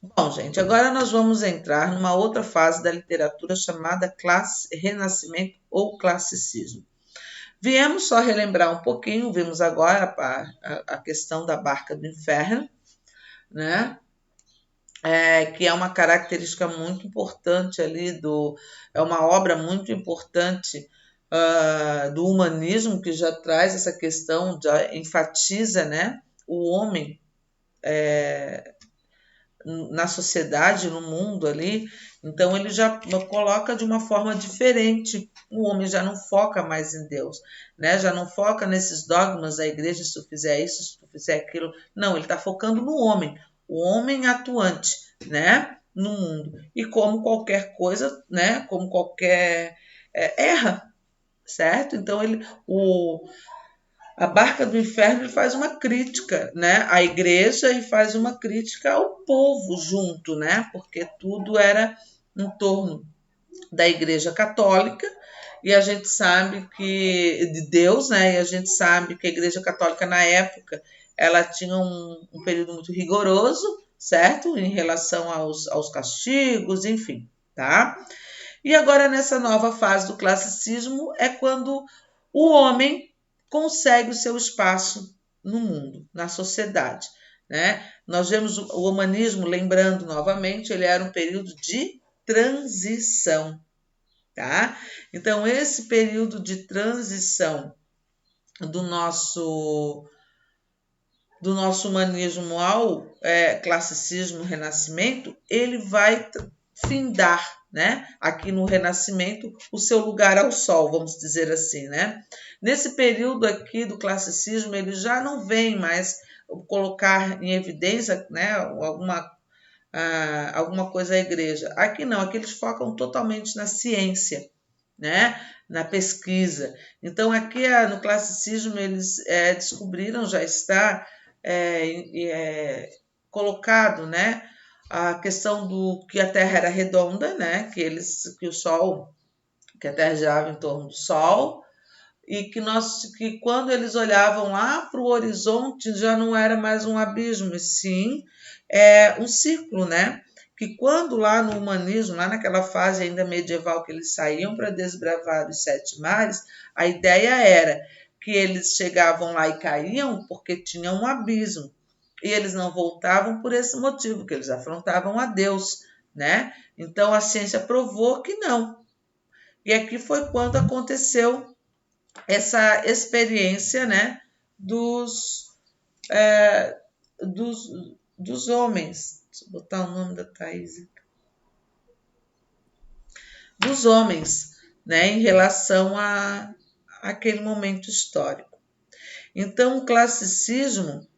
Bom, gente, agora nós vamos entrar numa outra fase da literatura chamada Renascimento ou Classicismo. Viemos só relembrar um pouquinho, vimos agora a questão da Barca do Inferno, né? Que é uma característica muito importante ali é uma obra muito importante do humanismo, que já traz essa questão, já enfatiza, né, o homem na sociedade, no mundo ali. Então ele já coloca de uma forma diferente. O homem já não foca mais em Deus, né? Já não foca nesses dogmas da igreja, se tu fizer isso, se tu fizer aquilo. Não, ele está focando no homem, o homem atuante, né? No mundo. E como qualquer coisa, né? Como qualquer erra, certo? Então a Barca do Inferno ele faz uma crítica, né, à igreja e faz uma crítica ao povo junto, né, porque tudo era em torno da igreja católica e a gente sabe que de Deus, né, e a gente sabe que a igreja católica na época ela tinha um período muito rigoroso, certo, em relação aos castigos, enfim, tá? E agora, nessa nova fase do classicismo, é quando o homem consegue o seu espaço no mundo, na sociedade. Né? Nós vemos o humanismo, lembrando novamente, ele era um período de transição. Tá? Então, esse período de transição do nosso humanismo ao classicismo, renascimento, ele vai findar, né? Aqui no Renascimento, o seu lugar ao sol, vamos dizer assim, né? Nesse período aqui do classicismo, ele já não vem mais colocar em evidência, né, alguma coisa à igreja. Aqui não, aqui eles focam totalmente na ciência, né? Na pesquisa. Então, aqui no classicismo, eles descobriram, já está colocado, né? A questão do que a Terra era redonda, né? Que o Sol, que a Terra girava em torno do Sol, e que quando eles olhavam lá para o horizonte já não era mais um abismo, e sim um círculo, né? Que quando lá no humanismo, lá naquela fase ainda medieval que eles saíam para desbravar os sete mares, a ideia era que eles chegavam lá e caíam porque tinha um abismo. E eles não voltavam por esse motivo, que eles afrontavam a Deus, né? Então a ciência provou que não. E aqui foi quando aconteceu essa experiência, né, é, dos, dos homens. Deixa eu botar o nome da Thaís. Dos homens, né, em relação a aquele momento histórico. Então, o classicismo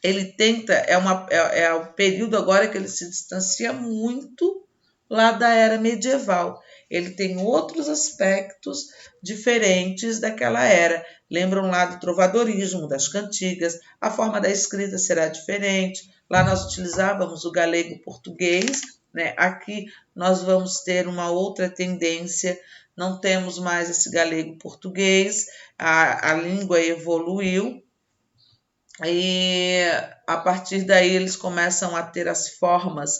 ele tenta, é o período agora que ele se distancia muito lá da era medieval. Ele tem outros aspectos diferentes daquela era. Lembram lá do trovadorismo, das cantigas, a forma da escrita será diferente. Lá nós utilizávamos o galego-português, né? Aqui nós vamos ter uma outra tendência, não temos mais esse galego-português, a língua evoluiu, e a partir daí eles começam a ter as formas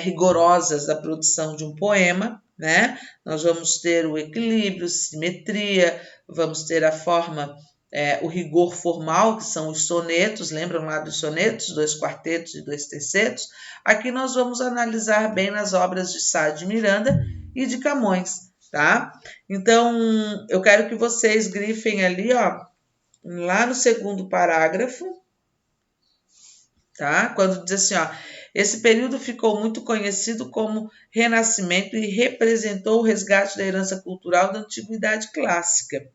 rigorosas da produção de um poema, né? Nós vamos ter o equilíbrio, simetria, vamos ter a forma, o rigor formal, que são os sonetos, lembram lá dos sonetos, 2 quartetos e 2 tercetos? Aqui nós vamos analisar bem nas obras de Sá de Miranda e de Camões, tá? Então, eu quero que vocês grifem ali, ó, lá no segundo parágrafo, tá? Quando diz assim, ó, esse período ficou muito conhecido como Renascimento e representou o resgate da herança cultural da antiguidade clássica.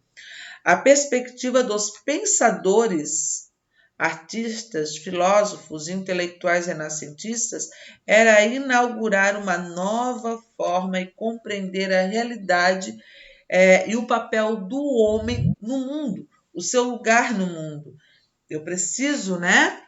A perspectiva dos pensadores, artistas, filósofos e intelectuais renascentistas era inaugurar uma nova forma e compreender a realidade e o papel do homem no mundo, o seu lugar no mundo. Eu preciso, né,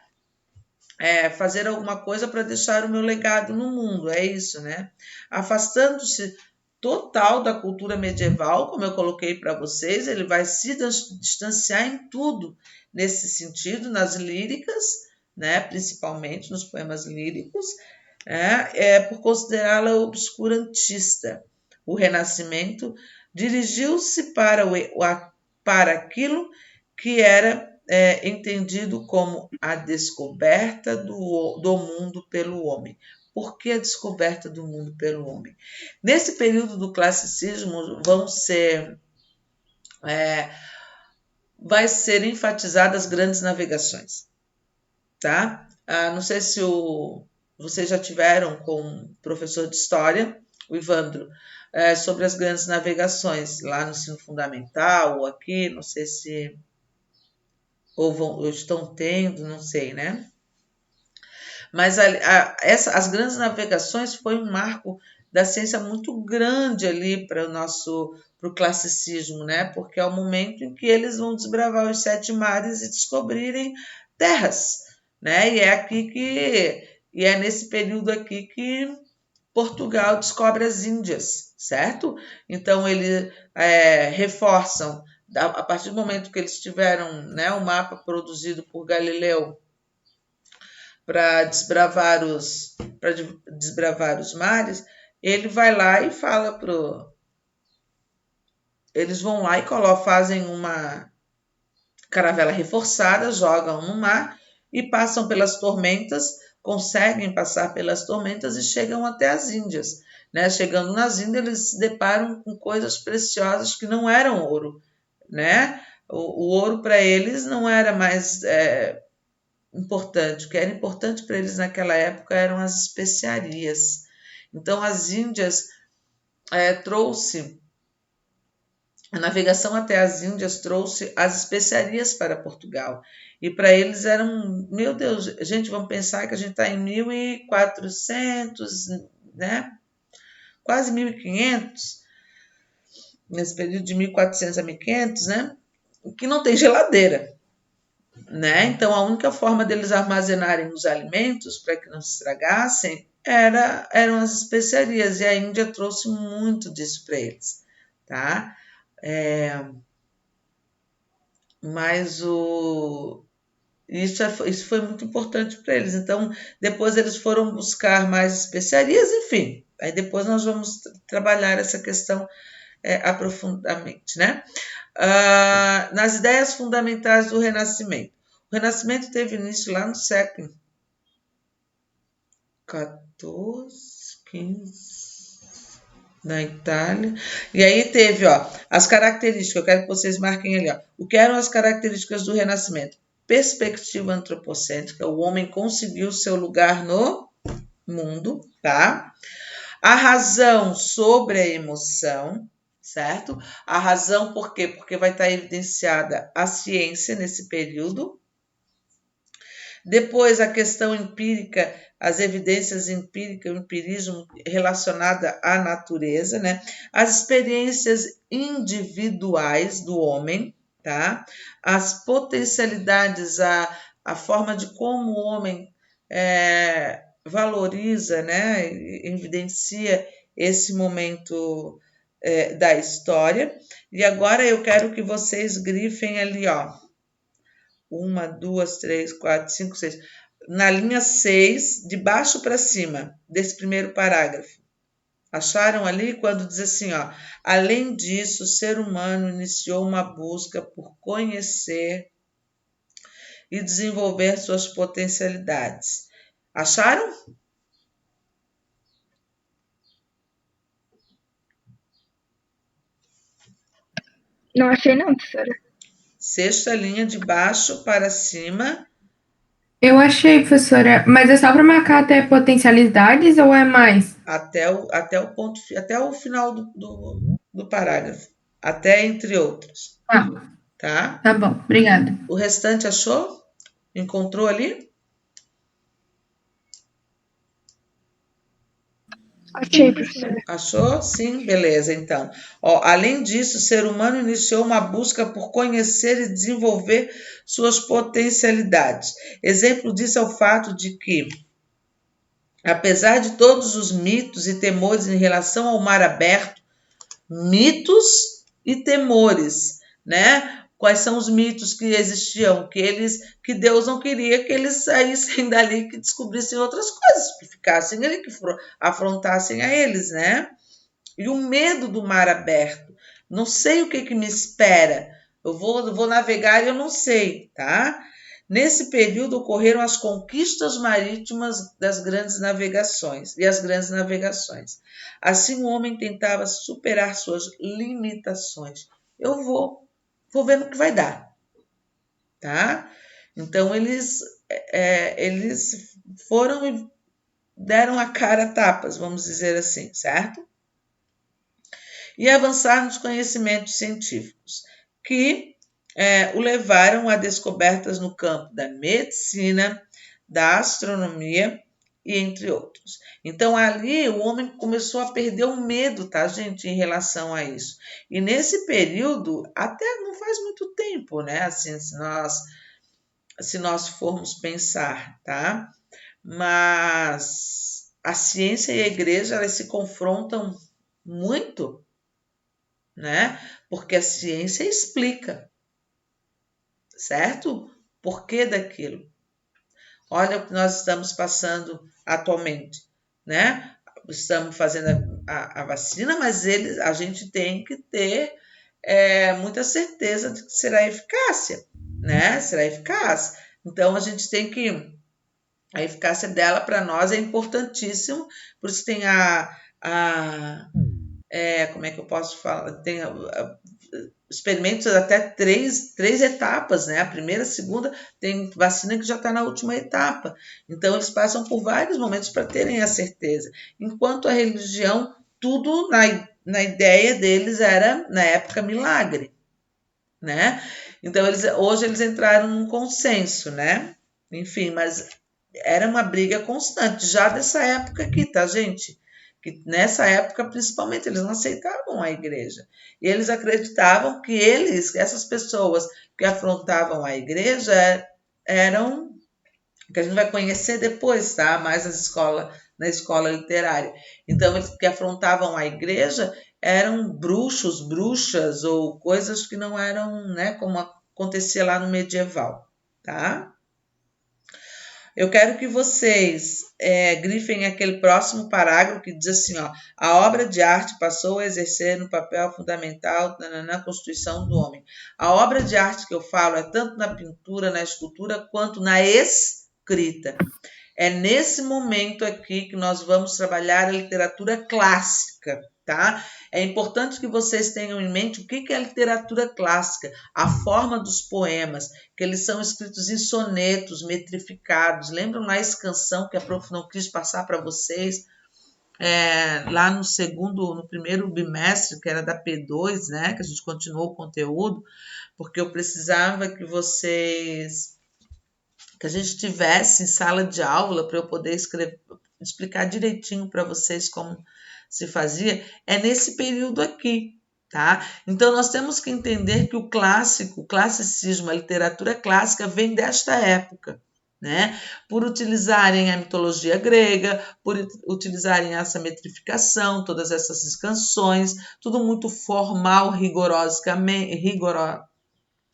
fazer alguma coisa para deixar o meu legado no mundo, é isso, né? Afastando-se total da cultura medieval, como eu coloquei para vocês, ele vai se distanciar em tudo nesse sentido, nas líricas, né, principalmente nos poemas líricos, por considerá-la obscurantista. O Renascimento dirigiu-se para aquilo que era entendido como a descoberta do mundo pelo homem. Por que a descoberta do mundo pelo homem? Nesse período do classicismo vai ser enfatizadas as grandes navegações, tá? Não sei se vocês já tiveram com um professor de história, o Ivandro, sobre as grandes navegações lá no ensino fundamental ou aqui, não sei se ou estão tendo, não sei, né? Mas as grandes navegações foi um marco da ciência muito grande ali para o classicismo, né? Porque é o momento em que eles vão desbravar os 7 mares e descobrirem terras, né? E é nesse período aqui que Portugal descobre as Índias, certo? Então eles reforçam, a partir do momento que eles tiveram, né, o mapa produzido por Galileu para desbravar os mares, ele vai lá e fala eles vão lá e fazem uma caravela reforçada, jogam no mar e passam pelas tormentas, conseguem passar pelas tormentas e chegam até as Índias, né? Chegando nas Índias, eles se deparam com coisas preciosas que não eram ouro, né? O ouro para eles não era mais importante. O que era importante para eles naquela época eram as especiarias. Então, as Índias a navegação até as Índias trouxe as especiarias para Portugal. E para eles eram, meu Deus, gente, vamos pensar que a gente está em 1400, né? Quase 1500, nesse período de 1400 a 1500, né? Que não tem geladeira, né? Então, a única forma deles armazenarem os alimentos para que não se estragassem eram as especiarias, e a Índia trouxe muito disso para eles, tá? Mas isso foi muito importante para eles. Então, depois eles foram buscar mais especiarias, enfim. Aí depois nós vamos trabalhar essa questão aprofundadamente, né? Nas ideias fundamentais do Renascimento. O Renascimento teve início lá no século XIV, XV, na Itália. E aí teve, as características, eu quero que vocês marquem ali, o que eram as características do Renascimento? Perspectiva antropocêntrica, o homem conseguiu seu lugar no mundo, tá? A razão sobre a emoção, certo? A razão por quê? Porque vai estar evidenciada a ciência nesse período. Depois, a questão empírica, as evidências empíricas, o empirismo relacionada à natureza, né? As experiências individuais do homem, tá? As potencialidades, a forma de como o homem valoriza, né? Evidencia esse momento da história. E agora eu quero que vocês grifem ali, 1, 2, 3, 4, 5, 6. Na linha 6, de baixo para cima, desse primeiro parágrafo. Acharam ali quando diz assim, além disso, o ser humano iniciou uma busca por conhecer e desenvolver suas potencialidades. Acharam? Não achei não, professora. Sexta linha de baixo para cima. Eu achei, professora, mas é só para marcar até potencialidades ou é mais? Até o ponto, até o final do parágrafo. Até entre outros. Tá? Tá bom, obrigada. O restante achou? Encontrou ali? Achei, professora. Achou? Sim, beleza. Então, além disso, o ser humano iniciou uma busca por conhecer e desenvolver suas potencialidades. Exemplo disso é o fato de que, apesar de todos os mitos e temores em relação ao mar aberto, mitos e temores, né? quais são os mitos que existiam, que Deus não queria que eles saíssem dali, que descobrissem outras coisas, que ficassem ali, que afrontassem a eles, né? E o medo do mar aberto. Não sei o que me espera. Eu vou navegar e eu não sei, tá? Nesse período ocorreram as conquistas marítimas das grandes navegações e as grandes navegações. Assim o homem tentava superar suas limitações. Eu vou ver no que vai dar, tá? Então eles foram e deram a cara a tapas, vamos dizer assim, certo? E avançar nos conhecimentos científicos, que o levaram a descobertas no campo da medicina, da astronomia e entre outros. Então ali o homem começou a perder o medo, tá, gente, em relação a isso. E nesse período, até não faz muito tempo, né, assim, se nós formos pensar, tá? Mas a ciência e a igreja, elas se confrontam muito, né? Porque a ciência explica, certo? Por que daquilo? Olha o que nós estamos passando atualmente, né? Estamos fazendo a vacina, mas a gente tem que ter muita certeza de que será eficácia, né? Será eficaz. Então, a gente tem que... A eficácia dela para nós é importantíssimo, por isso tem como é que eu posso falar? Tem experimentos até três etapas, né? A primeira, a segunda, tem vacina que já está na última etapa. Então, eles passam por vários momentos para terem a certeza. Enquanto a religião, tudo na ideia deles era, na época, milagre, né? Então, hoje eles entraram num consenso, né? Enfim, mas era uma briga constante, já dessa época aqui, tá, gente? Que nessa época, principalmente, eles não aceitavam a igreja. E eles acreditavam que essas pessoas que afrontavam a igreja, eram, que a gente vai conhecer depois, tá? Mais na escola literária. Então, eles que afrontavam a igreja eram bruxos, bruxas ou coisas que não eram, né, como acontecia lá no medieval, tá? Eu quero que vocês grifem aquele próximo parágrafo que diz assim, ó, a obra de arte passou a exercer um papel fundamental na constituição do homem. A obra de arte que eu falo é tanto na pintura, na escultura, quanto na escrita. É nesse momento aqui que nós vamos trabalhar a literatura clássica, tá? É importante que vocês tenham em mente o que é a literatura clássica, a forma dos poemas, que eles são escritos em sonetos, metrificados. Lembram lá a escansão que a prof não quis passar para vocês? Lá no primeiro bimestre, que era da P2, né? Que a gente continuou o conteúdo, porque eu precisava que a gente tivesse em sala de aula para eu poder explicar direitinho para vocês como se fazia, é nesse período aqui, tá? Então, nós temos que entender que o classicismo, a literatura clássica vem desta época, né? Por utilizarem a mitologia grega, por utilizarem essa metrificação, todas essas canções, tudo muito formal,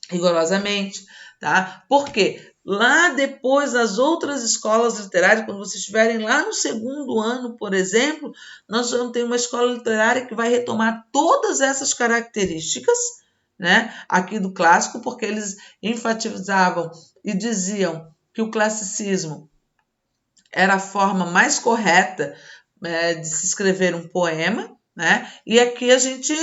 rigorosamente, tá? Por quê? Lá depois, as outras escolas literárias, quando vocês estiverem lá no segundo ano, por exemplo, nós vamos ter uma escola literária que vai retomar todas essas características, né, aqui do clássico, porque eles enfatizavam e diziam que o classicismo era a forma mais correta de se escrever um poema, né? E aqui a gente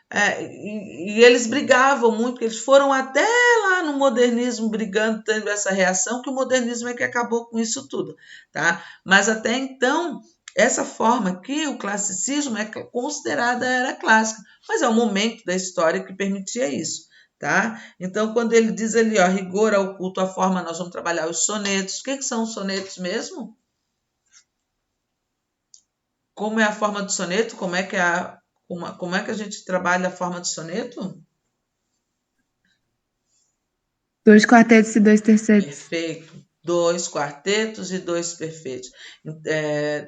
e eles brigavam muito, porque eles foram até lá no modernismo brigando, tendo essa reação, que o modernismo é que acabou com isso tudo, tá? Mas até então, essa forma aqui, o classicismo é considerada era clássica, mas é o momento da história que permitia isso, tá? Então, quando ele diz ali, ó, rigor ao culto, a forma, nós vamos trabalhar os sonetos. O que são os sonetos mesmo? Como é a forma do soneto? Como é que a gente trabalha a forma de soneto? 2 quartetos e 2 tercetos. Perfeito. 2 quartetos e 2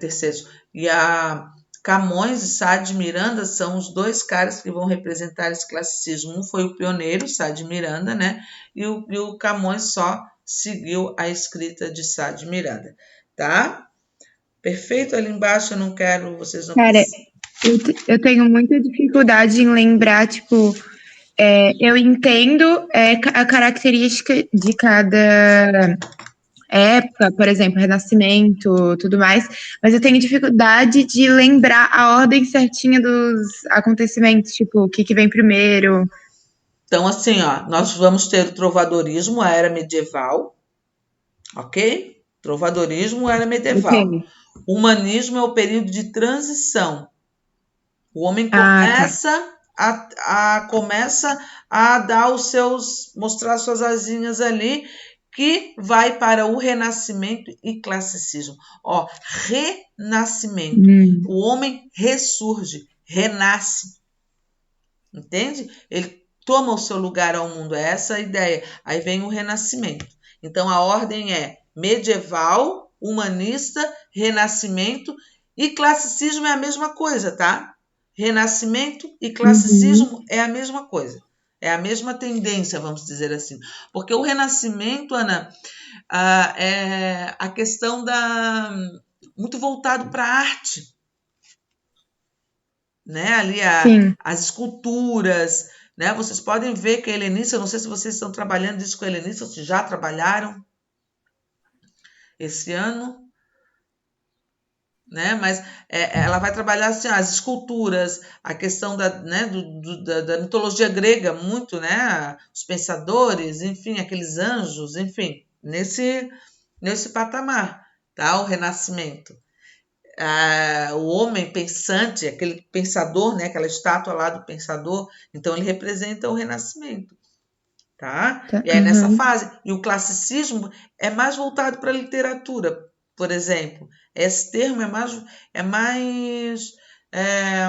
tercetos. E Camões e Sá de Miranda são os dois caras que vão representar esse classicismo. Um foi o pioneiro, Sá de Miranda, né? E o Camões só seguiu a escrita de Sá de Miranda, tá? Perfeito? Ali embaixo eu não quero, vocês não Cara, precisam. eu tenho muita dificuldade em lembrar, tipo, eu entendo a característica de cada época, por exemplo, Renascimento, tudo mais, mas eu tenho dificuldade de lembrar a ordem certinha dos acontecimentos, tipo, o que que vem primeiro. Então, assim, ó, nós vamos ter o trovadorismo, a era medieval, ok? Trovadorismo, era medieval. Ok. O humanismo é o período de transição. O homem Ah, tá. começa a dar os seus, mostrar suas asinhas ali, que vai para o renascimento e classicismo. Ó, renascimento. Hum, O homem ressurge, renasce, entende? Ele toma o seu lugar ao mundo, é essa a ideia. Aí vem o renascimento. Então a ordem é medieval, humanista, renascimento e classicismo é a mesma coisa, tá? Renascimento e uhum, classicismo é a mesma coisa. É a mesma tendência, vamos dizer assim. Porque o renascimento, Ana, é a questão da muito voltado para a arte, né? Ali sim. as esculturas, né? Vocês podem ver que a Helenice, eu não sei se vocês estão trabalhando isso com a Helenice ou se já trabalharam esse ano, né? Mas ela vai trabalhar assim, as esculturas, a questão da mitologia grega, muito, né? Os pensadores, enfim, aqueles anjos, enfim, nesse patamar, tá? O Renascimento. O homem pensante, aquele pensador, né? Aquela estátua lá do pensador, então ele representa o Renascimento, tá? Tá, E aí nessa uhum, fase, e o classicismo é mais voltado para a literatura, por exemplo. Esse termo é mais é,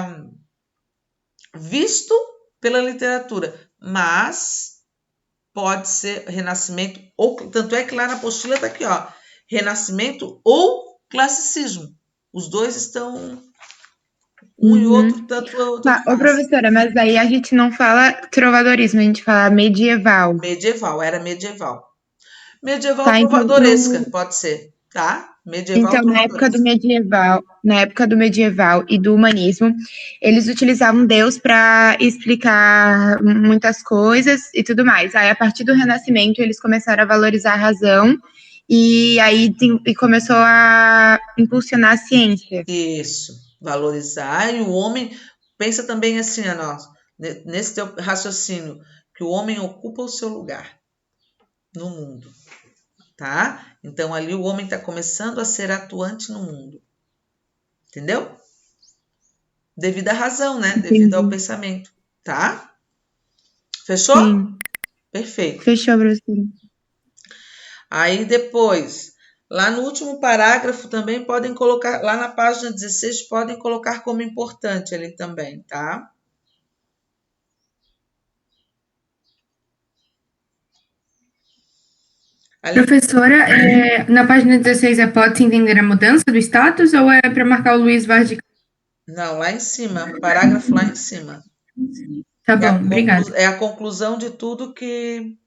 visto pela literatura, mas pode ser renascimento, ou tanto é que lá na apostila está aqui, ó, renascimento ou classicismo. Os dois estão, um e outro, uhum. tanto Tá, ô faz. professora, mas aí a gente não fala trovadorismo, a gente fala medieval. Medieval, era medieval. Medieval Tá, então, trovadoresca, pode ser, tá? Medieval trovadoresca. Na época do medieval e do humanismo, eles utilizavam Deus para explicar muitas coisas e tudo mais. Aí, a partir do Renascimento, eles começaram a valorizar a razão e aí e começou a impulsionar a ciência. Isso, valorizar. E o homem, pensa também assim, a nós, nesse teu raciocínio, que o homem ocupa o seu lugar no mundo, tá? Então ali o homem está começando a ser atuante no mundo, entendeu? Devido à razão, né? Devido ao Entendi. pensamento, tá? Fechou? Sim. Perfeito. Fechou, professora. Aí depois, lá no último parágrafo também podem colocar, lá na página 16, podem colocar como importante ali também, tá? Ali, Professora, na página 16 pode-se entender a mudança do status ou é para marcar o Luiz Vaz de... não, lá em cima, parágrafo lá em cima. Tá É a, bom, obrigada. é a conclusão de tudo que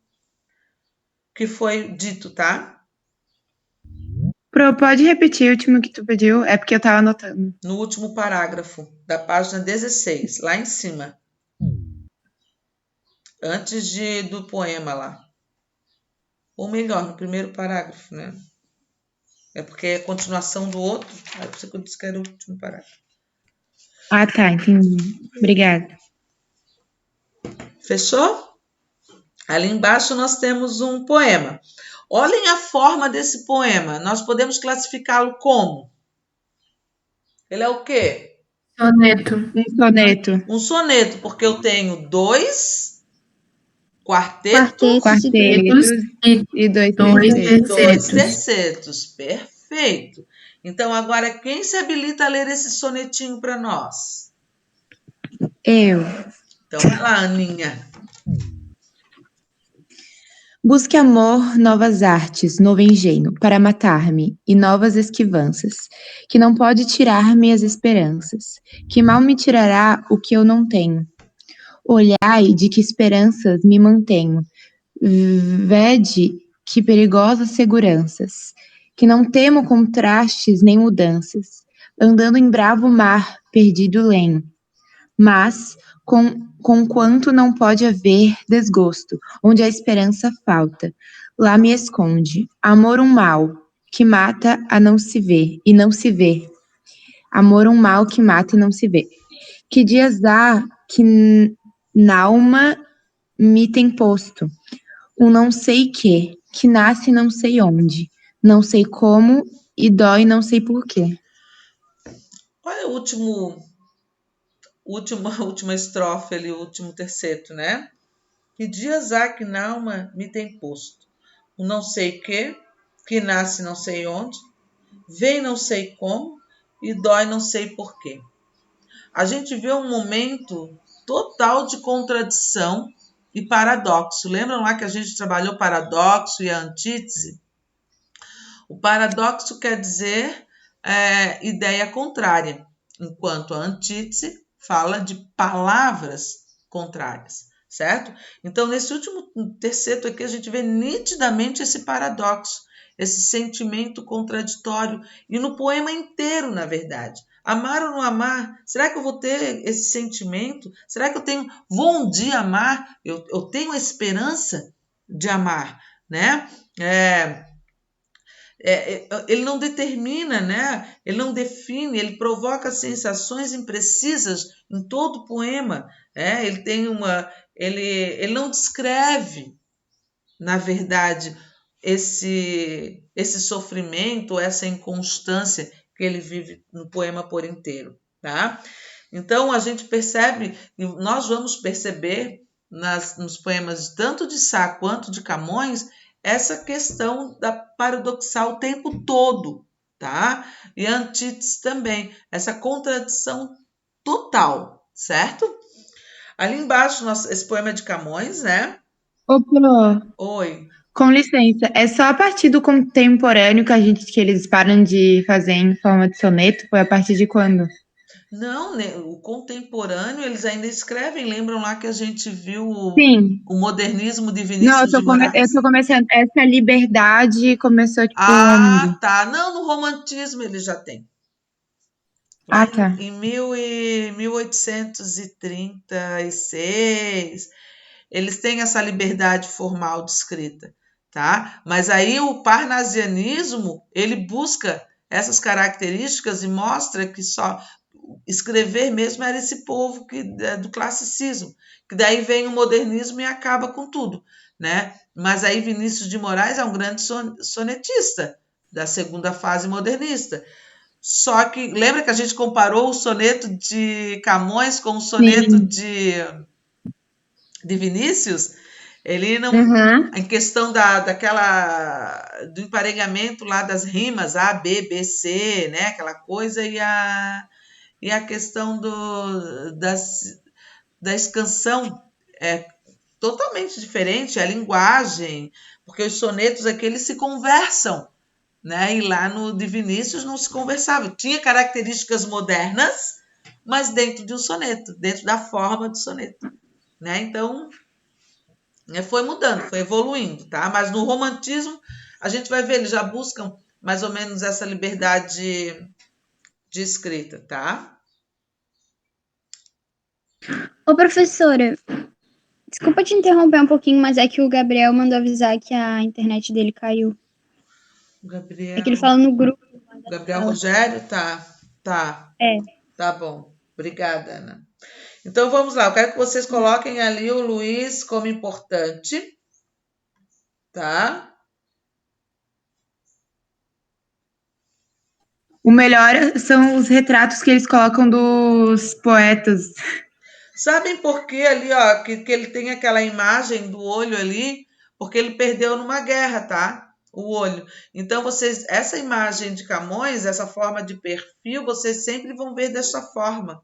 foi dito, tá? Pro, pode repetir o último que tu pediu? É porque eu tava anotando. No último parágrafo da página 16, lá em cima, antes do poema lá. Ou melhor, no primeiro parágrafo, né? É porque é a continuação do outro, aí por isso que eu disse que era o último parágrafo. Ah, tá, entendi. Obrigada. Fechou? Ali embaixo nós temos um poema. Olhem a forma desse poema. Nós podemos classificá-lo como? Ele é o quê? Soneto. Um soneto. Um soneto, porque eu tenho dois quartetos Quartetos e Quartetos e dois dois e tercetos. dois tercetos. tercetos. Perfeito. Então, agora, quem se habilita a ler esse sonetinho para nós? Eu. Então, vai lá, Aninha. Busque amor, novas artes, novo engenho, para matar-me, e novas esquivanças, que não pode tirar-me as esperanças, que mal me tirará o que eu não tenho. Olhai de que esperanças me mantenho, vede que perigosas seguranças, que não temo contrastes nem mudanças, andando em bravo mar, perdido lenho. Mas, com quanto não pode haver desgosto, onde a esperança falta, lá me esconde amor um mal, que mata a não se ver, e não se vê. Amor um mal que mata e não se vê. Que dias há que n'alma me tem posto, um não sei que nasce não sei onde, não sei como, e dói não sei por quê. Olha a última estrofe ali, o último terceto, né? Que dias há que na alma me tem posto, o não sei que nasce não sei onde, vem não sei como e dói não sei por quê. A gente vê um momento total de contradição e paradoxo. Lembram lá que a gente trabalhou paradoxo e a antítese? O paradoxo quer dizer ideia contrária, enquanto a antítese fala de palavras contrárias, certo? Então, nesse último terceto aqui, a gente vê nitidamente esse paradoxo, esse sentimento contraditório, e no poema inteiro, na verdade. Amar ou não amar? Será que eu vou ter esse sentimento? Será que vou um dia amar? Eu tenho a esperança de amar, né? Ele não determina, né? Ele não define, ele provoca sensações imprecisas em todo o poema. Ele não descreve, na verdade, esse sofrimento, essa inconstância que ele vive no poema por inteiro, tá? Então a gente percebe, e nós vamos perceber nos poemas tanto de Sá quanto de Camões, essa questão da paradoxal o tempo todo, tá? E a antítese também, essa contradição total, certo? Ali embaixo, esse poema de Camões, né? Ô, Pro, Oi. com licença, é só a partir do contemporâneo que eles param de fazer em forma de soneto? Foi a partir de quando? Não, né, o contemporâneo eles ainda escrevem. Lembram lá que a gente viu Sim. o modernismo de Não, Vinícius de eu Moraes? tô começando. Essa liberdade começou, tipo, Ah, onde? tá. Não, no romantismo ele já tem. Lá Ah, tá. em 1836, eles têm essa liberdade formal de escrita, tá? Mas aí o parnasianismo, ele busca essas características e mostra que só escrever mesmo era esse povo do classicismo, que daí vem o modernismo e acaba com tudo, né? Mas aí Vinícius de Moraes é um grande sonetista da segunda fase modernista. Só que lembra que a gente comparou o soneto de Camões com o soneto Sim. de Vinícius? Ele não, Uhum. em questão do emparelhamento lá das rimas A, B, B, C, né? Aquela coisa e a questão da escansão é totalmente diferente, a linguagem, porque os sonetos aqui eles se conversam, né? E lá no de Vinícius não se conversava. Tinha características modernas, mas dentro de um soneto, dentro da forma do soneto, né? Então, foi mudando, foi evoluindo, tá? Mas no romantismo, a gente vai ver, eles já buscam mais ou menos essa liberdade de escrita, tá? Ô, professora, desculpa te interromper um pouquinho, mas é que o Gabriel mandou avisar que a internet dele caiu. É que ele fala no grupo da Gabriel sala. Rogério, tá, É. tá bom. Obrigada, Ana. Então vamos lá, eu quero que vocês coloquem ali o Luiz como importante, tá? O melhor são os retratos que eles colocam dos poetas. Sabem por que ali, ó, que ele tem aquela imagem do olho ali? Porque ele perdeu numa guerra, tá? O olho. Então, essa imagem de Camões, essa forma de perfil, vocês sempre vão ver dessa forma.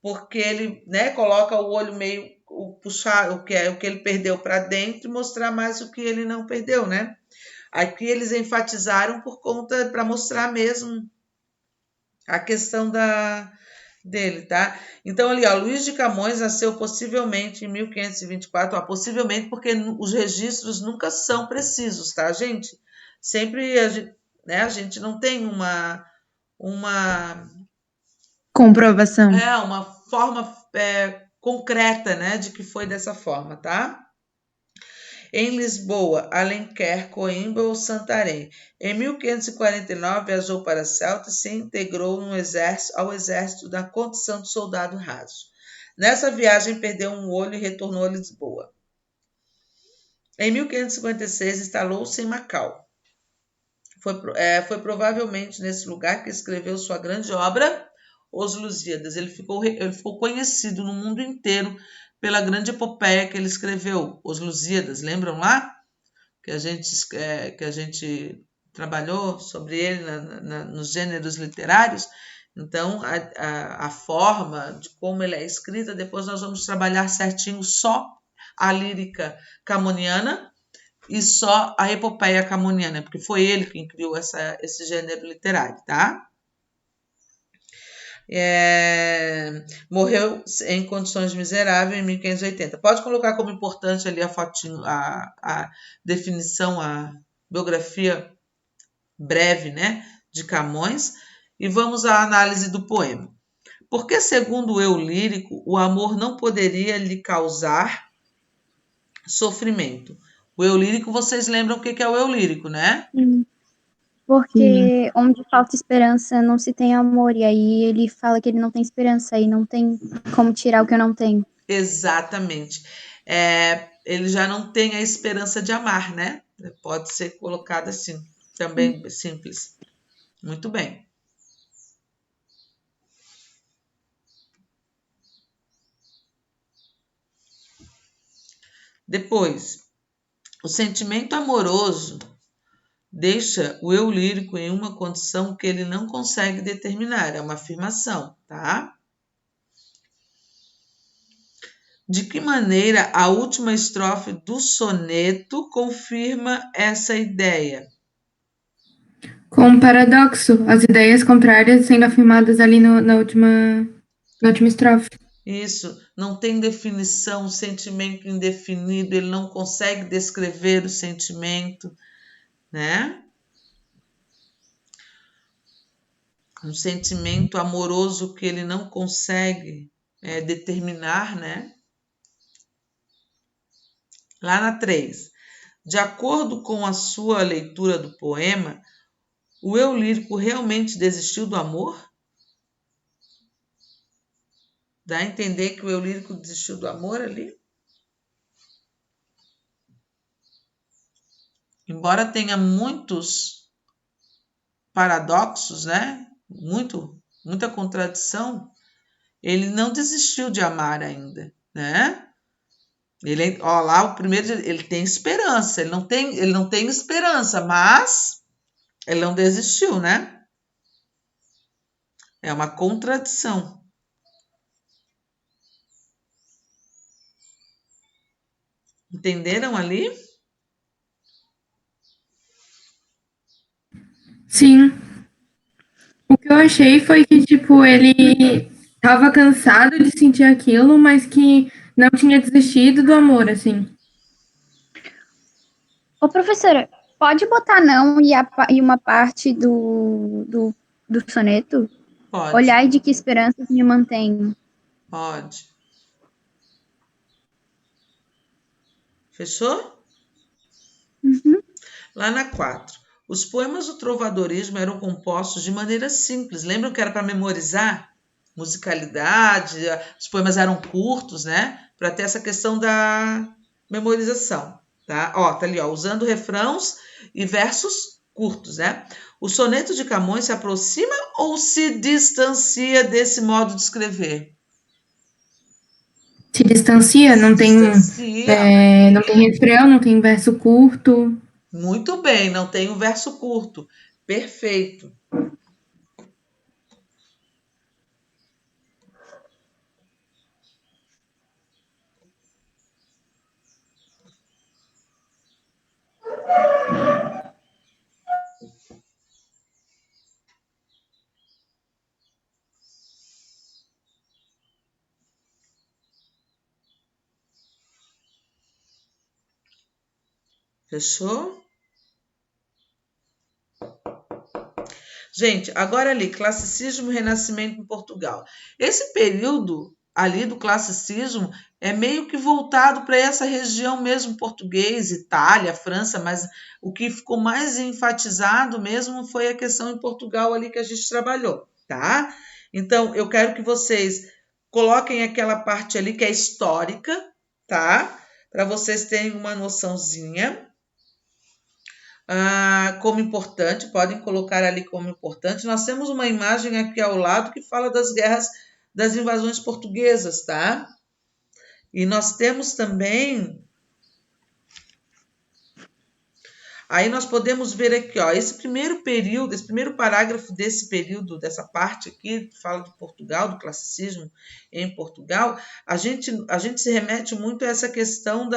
Porque ele, né, coloca o olho meio puxar o que ele perdeu para dentro e mostrar mais o que ele não perdeu, né? Aqui eles enfatizaram para mostrar mesmo a questão dele, tá? Então, ali, ó, Luís de Camões nasceu possivelmente em 1524, ó, possivelmente porque os registros nunca são precisos, tá, gente? Sempre a gente não tem uma Comprovação. uma forma concreta, né, de que foi dessa forma, tá? Em Lisboa, Alenquer, Coimbra ou Santarém. Em 1549, viajou para Celta e se integrou ao exército na condição de soldado raso. Nessa viagem, perdeu um olho e retornou a Lisboa. Em 1556, instalou-se em Macau. Foi provavelmente nesse lugar que escreveu sua grande obra, Os Lusíadas. Ele ficou conhecido no mundo inteiro pela grande epopeia que ele escreveu, Os Lusíadas. Lembram lá? Que a gente trabalhou sobre ele nos gêneros literários. Então, a forma de como ele é escrita, depois nós vamos trabalhar certinho só a lírica camoniana e só a epopeia camoniana, porque foi ele quem criou esse gênero literário, tá? Morreu em condições miseráveis em 1580. Pode colocar como importante ali a fotinho, a definição, a biografia breve, né, de Camões, e vamos à análise do poema. Porque, segundo o eu lírico, o amor não poderia lhe causar sofrimento. O eu lírico, vocês lembram o que é o eu lírico, né? Porque onde falta esperança não se tem amor. E aí ele fala que ele não tem esperança e não tem como tirar o que eu não tenho. Exatamente. Ele já não tem a esperança de amar, né? Pode ser colocado assim, também simples. Muito bem. Depois, o sentimento amoroso deixa o eu lírico em uma condição que ele não consegue determinar. É uma afirmação, tá? De que maneira a última estrofe do soneto confirma essa ideia? Com um paradoxo, as ideias contrárias sendo afirmadas ali na última estrofe. Isso, não tem definição, sentimento indefinido, ele não consegue descrever o sentimento, né? Um sentimento amoroso que ele não consegue determinar, né? Lá na 3. De acordo com a sua leitura do poema, o eu lírico realmente desistiu do amor? Dá a entender que o eu lírico desistiu do amor ali? Embora tenha muitos paradoxos, né? Muita contradição, ele não desistiu de amar ainda, né? Lá o primeiro, ele tem esperança, ele não tem esperança, mas ele não desistiu, né? É uma contradição. Entenderam ali? Sim. O que eu achei foi que, tipo, ele tava cansado de sentir aquilo, mas que não tinha desistido do amor, assim. Ô, professora, pode botar não e uma parte do soneto? Pode, Olhai de que esperanças me mantenho. pode. Fechou? Uhum. Lá na 4. Os poemas do trovadorismo eram compostos de maneira simples. Lembram que era para memorizar? Musicalidade, os poemas eram curtos, né? Para ter essa questão da memorização, tá? Ó, tá ali, ó, usando refrãos e versos curtos, né? O soneto de Camões se aproxima ou se distancia desse modo de escrever? Se distancia, Se não tem, distancia. não tem refrão, não tem verso curto. Muito bem, não tem um verso curto. Perfeito. Fechou? Gente, agora ali, classicismo e renascimento em Portugal. Esse período ali do classicismo é meio que voltado para essa região mesmo, português, Itália, França, mas o que ficou mais enfatizado mesmo foi a questão em Portugal ali que a gente trabalhou, tá? Então, eu quero que vocês coloquem aquela parte ali que é histórica, tá? Para vocês terem uma noçãozinha. Como importante, podem colocar ali como importante. Nós temos uma imagem aqui ao lado que fala das guerras, das invasões portuguesas, tá? E nós temos também. Aí nós podemos ver aqui, ó, esse primeiro período, esse primeiro parágrafo desse período, dessa parte aqui, que fala de Portugal, do classicismo em Portugal, a gente se remete muito a essa questão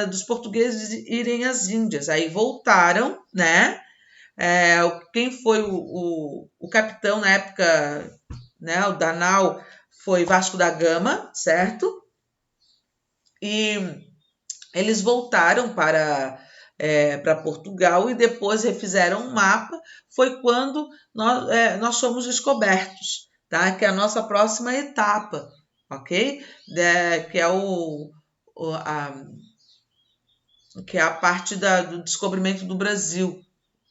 dos portugueses irem às Índias. Aí voltaram, né? Quem foi o capitão na época, né, o da nau, foi Vasco da Gama, certo? E eles voltaram para Portugal e depois refizeram um mapa. Foi quando nós fomos descobertos, tá? Que é a nossa próxima etapa, ok? Que é a parte do descobrimento do Brasil,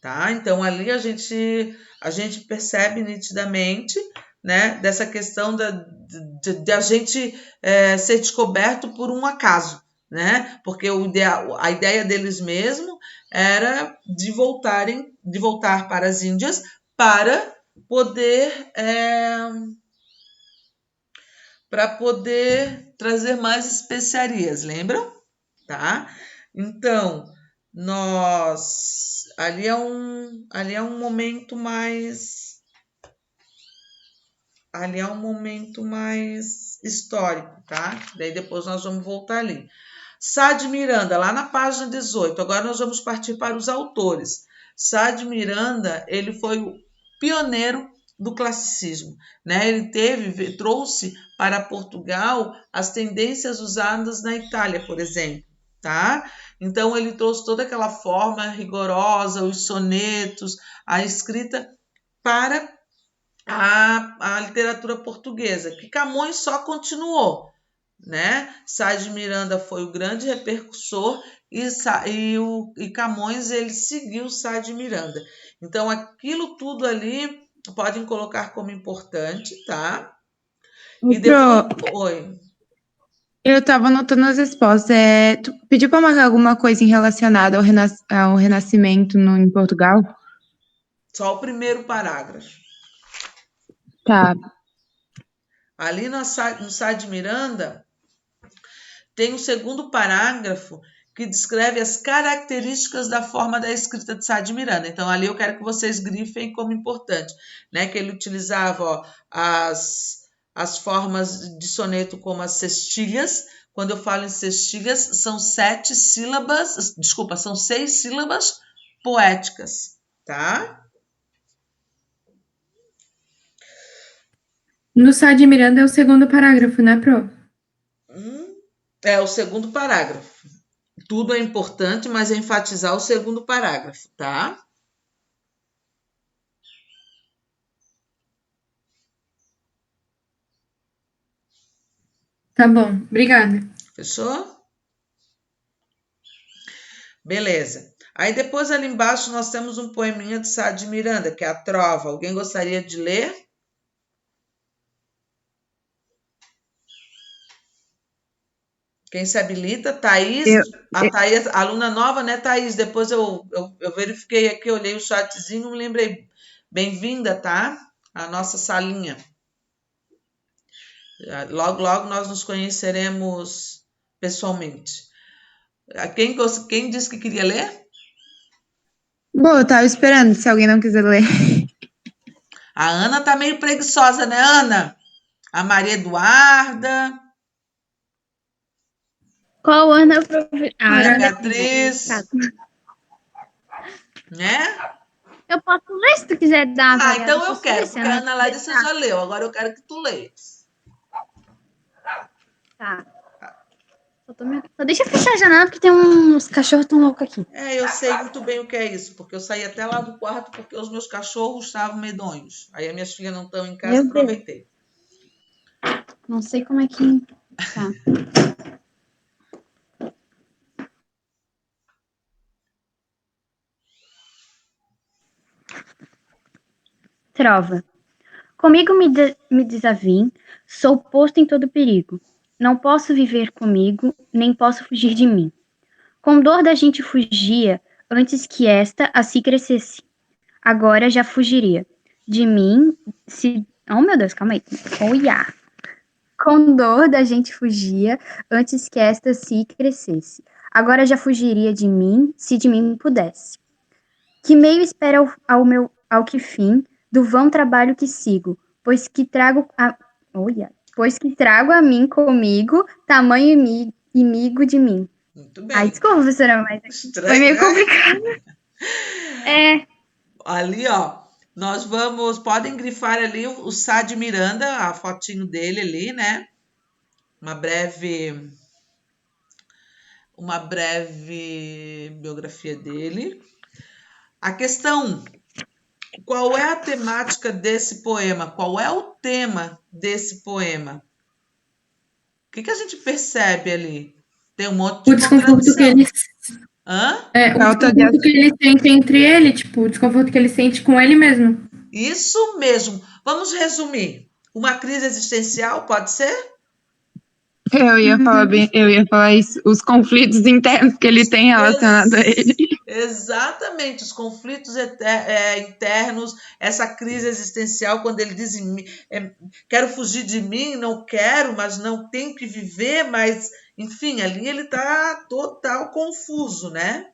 tá? Então ali a gente percebe nitidamente, né, dessa questão de a gente ser descoberto por um acaso, né? Porque a ideia deles mesmo era de voltar para as Índias para poder trazer mais especiarias, lembram? Tá? Então, ali é um momento mais histórico, tá? Daí depois nós vamos voltar ali. Sá de Miranda, lá na página 18. Agora nós vamos partir para os autores. Sá de Miranda, ele foi o pioneiro do classicismo, né? Ele trouxe para Portugal as tendências usadas na Itália, por exemplo, tá? Então ele trouxe toda aquela forma rigorosa, os sonetos, a escrita para a literatura portuguesa, que Camões só continuou, né? Sá de Miranda foi o grande repercussor e Camões ele seguiu Sá de Miranda. Então aquilo tudo ali podem colocar como importante, tá? E depois, oi. Eu estava anotando as respostas. Tu pediu para marcar alguma coisa relacionada ao Renascimento em Portugal? Só o primeiro parágrafo. Tá. Ali no Sá de Miranda tem o segundo parágrafo que descreve as características da forma da escrita de Sá de Miranda. Então, ali eu quero que vocês grifem como importante, né? Que ele utilizava, ó, as formas de soneto como as cestilhas. Quando eu falo em cestilhas, são 6 sílabas poéticas, tá? No Sá de Miranda é o segundo parágrafo, né, Pro? É o segundo parágrafo. Tudo é importante, mas é enfatizar o segundo parágrafo, tá? Tá bom, obrigada. Fechou? Beleza. Aí depois ali embaixo nós temos um poeminha de Sá de Miranda, que é a Trova. Alguém gostaria de ler? Quem se habilita? Thaís. Thaís, aluna nova, né, Thaís? Depois eu verifiquei aqui, olhei o chatzinho, me lembrei. Bem-vinda, tá? A nossa salinha. Logo, logo nós nos conheceremos pessoalmente. Quem disse que queria ler? Bom, eu tava esperando, se alguém não quiser ler. A Ana tá meio preguiçosa, né, Ana? A Maria Eduarda. Qual Ana? A Beatriz. Né? Eu posso ler se tu quiser dar uma variada. Então eu quero, porque a Ana Ládia você já leu. Agora eu quero que tu leias. Tá. Só deixa eu fechar a janela, porque tem uns cachorros tão loucos aqui. Eu sei muito bem o que é isso, porque eu saí até lá do quarto porque os meus cachorros estavam medonhos. Aí as minhas filhas não estão em casa, aproveitei. Não sei como é que tá. Trova. Comigo me desavim, sou posto em todo perigo. Não posso viver comigo, nem posso fugir de mim. Com dor da gente fugia, antes que esta assim crescesse. Agora já fugiria. De mim, se... Oh, meu Deus, calma aí. Olha! Com dor da gente fugia, antes que esta se crescesse. Agora já fugiria de mim, se de mim pudesse. Que meio espera ao que fim, do vão trabalho que sigo, pois que trago a mim comigo, tamanho inimigo de mim. Muito bem. Ai, desculpa, professora, mas Estranho, foi meio né? complicado. Ali, ó, podem grifar ali o Sá de Miranda, a fotinho dele ali, né? Uma breve biografia dele. A questão: qual é a temática desse poema? Qual é o tema desse poema? O que a gente percebe ali? Tem um monte de desconforto que ele... o desconforto que ele sente entre ele, tipo, o desconforto que ele sente com ele mesmo. Isso mesmo. Vamos resumir. Uma crise existencial, pode ser? Eu ia falar isso, os conflitos internos que ele tem relacionados a ele. Exatamente, os conflitos internos, essa crise existencial, quando ele diz, quero fugir de mim, não quero, mas não tenho que viver, mas, enfim, ali ele está total confuso, né?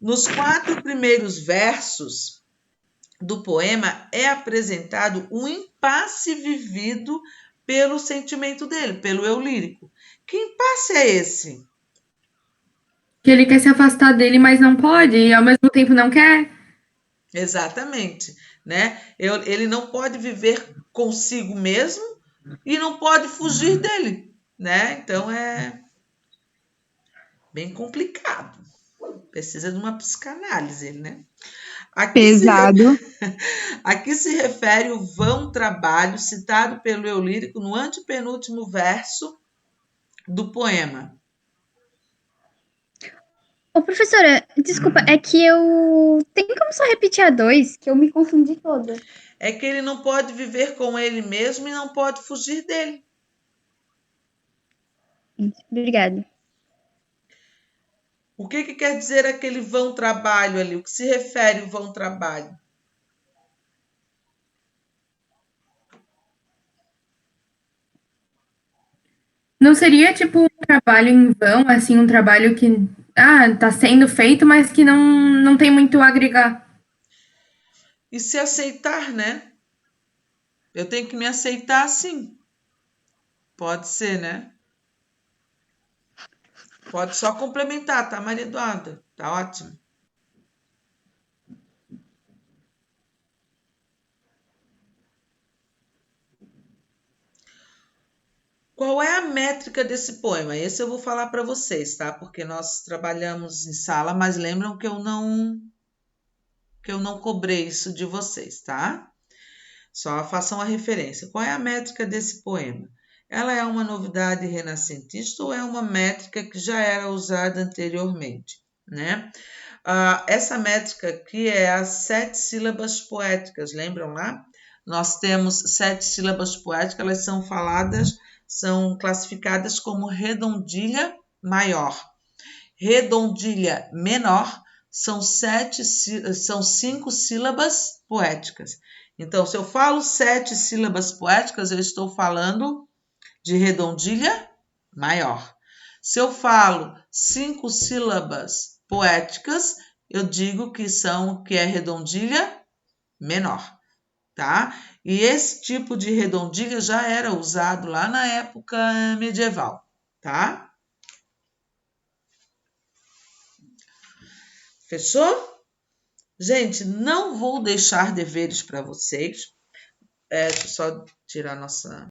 Nos 4 primeiros versos do poema é apresentado um impasse vivido pelo sentimento dele, pelo eu lírico. Que impasse é esse? Que ele quer se afastar dele, mas não pode, e ao mesmo tempo não quer. Exatamente, né? Ele não pode viver consigo mesmo e não pode fugir dele, né? Então é bem complicado. Precisa de uma psicanálise, né? Pesado. Aqui se refere o vão trabalho citado pelo eu lírico no antepenúltimo verso do poema. Ô, professora, desculpa, é que eu... Tem como só repetir a 2, que eu me confundi toda. É que ele não pode viver com ele mesmo e não pode fugir dele. Obrigada. O que quer dizer aquele vão trabalho ali? O que se refere o vão trabalho? Não seria tipo um trabalho em vão, assim, um trabalho que tá sendo feito, mas que não tem muito a agregar. E se aceitar, né? Eu tenho que me aceitar assim. Pode ser, né? Pode só complementar, tá, Maria Eduarda? Tá ótimo. Qual é a métrica desse poema? Esse eu vou falar para vocês, tá? Porque nós trabalhamos em sala, mas lembram que eu não cobrei isso de vocês, tá? Só façam a referência. Qual é a métrica desse poema? Ela é uma novidade renascentista ou é uma métrica que já era usada anteriormente, né? Essa métrica aqui é as 7 sílabas poéticas, lembram lá? Nós temos 7 sílabas poéticas, elas são classificadas como redondilha maior. Redondilha menor são 5 sílabas poéticas. Então, se eu falo 7 sílabas poéticas, eu estou falando de redondilha maior. Se eu falo 5 sílabas poéticas, eu digo que é redondilha menor, tá? E esse tipo de redondilha já era usado lá na época medieval, tá? Fechou? Gente, não vou deixar deveres para vocês. Deixa eu só tirar nossa